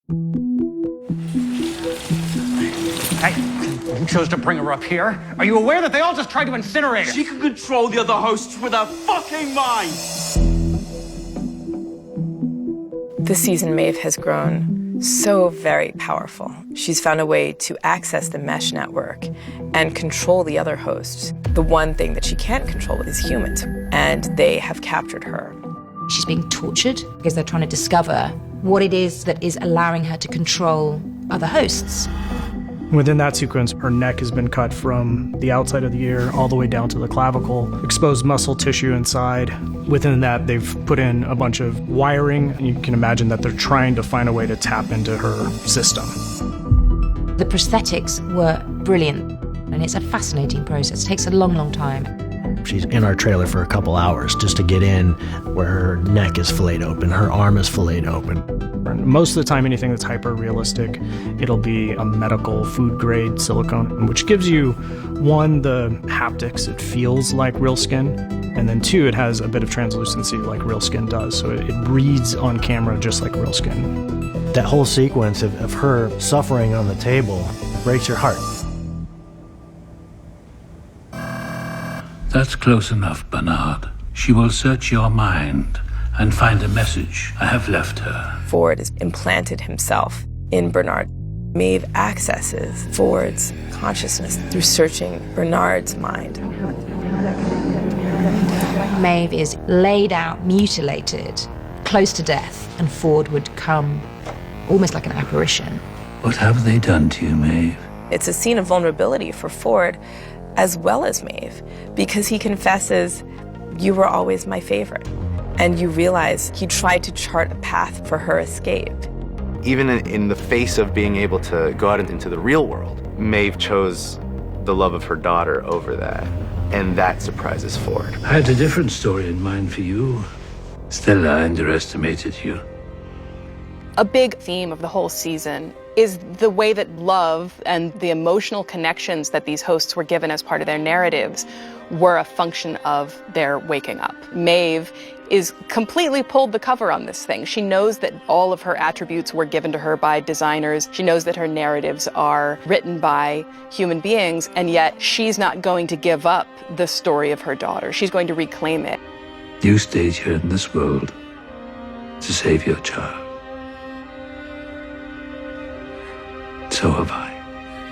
Hey, you chose to bring her up here. Are you aware that they all just tried to incinerate her? She can control the other hosts with her fucking mind! This season, Maeve has grown so very powerful. She's found a way to access the mesh network and control the other hosts. The one thing that she can't control is humans, and they have captured her. She's being tortured because they're trying to discover what it is that is allowing her to control other hosts. Within that sequence, her neck has been cut from the outside of the ear all the way down to the clavicle, exposed muscle tissue inside. Within that, they've put in a bunch of wiring, and you can imagine that they're trying to find a way to tap into her system. The prosthetics were brilliant, and it's a fascinating process. It takes a long, long time. She's in our trailer for a couple hours just to get in where her neck is filleted open, her arm is filleted open. Most of the time, anything that's hyper-realistic, it'll be a medical food-grade silicone, which gives you, one, the haptics. It feels like real skin. And then two, it has a bit of translucency like real skin does. So it reads on camera just like real skin. That whole sequence of her suffering on the table breaks your heart. That's close enough, Bernard. She will search your mind and find a message I have left her. Ford has implanted himself in Bernard. Maeve accesses Ford's consciousness through searching Bernard's mind. Maeve is laid out, mutilated, close to death, and Ford would come almost like an apparition. What have they done to you, Maeve? It's a scene of vulnerability for Ford as well as Maeve, because he confesses, "You were always my favorite." And you realize he tried to chart a path for her escape. Even in the face of being able to go out into the real world, Maeve chose the love of her daughter over that. And that surprises Ford. I had a different story in mind for you. Stella underestimated you. A big theme of the whole season is the way that love and the emotional connections that these hosts were given as part of their narratives were a function of their waking up. Maeve is completely pulled the cover on this thing. She knows that all of her attributes were given to her by designers. She knows that her narratives are written by human beings, and yet she's not going to give up the story of her daughter. She's going to reclaim it. You stayed here in this world to save your child. So have I.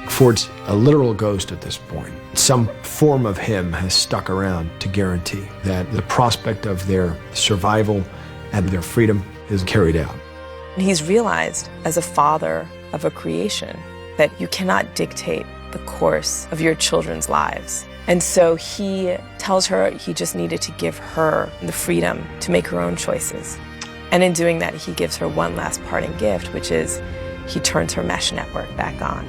Ford's a literal ghost at this point. Some form of him has stuck around to guarantee that the prospect of their survival and their freedom is carried out. And he's realized, as a father of a creation, that you cannot dictate the course of your children's lives. And so he tells her he just needed to give her the freedom to make her own choices. And in doing that, he gives her one last parting gift, which is he turns her mesh network back on.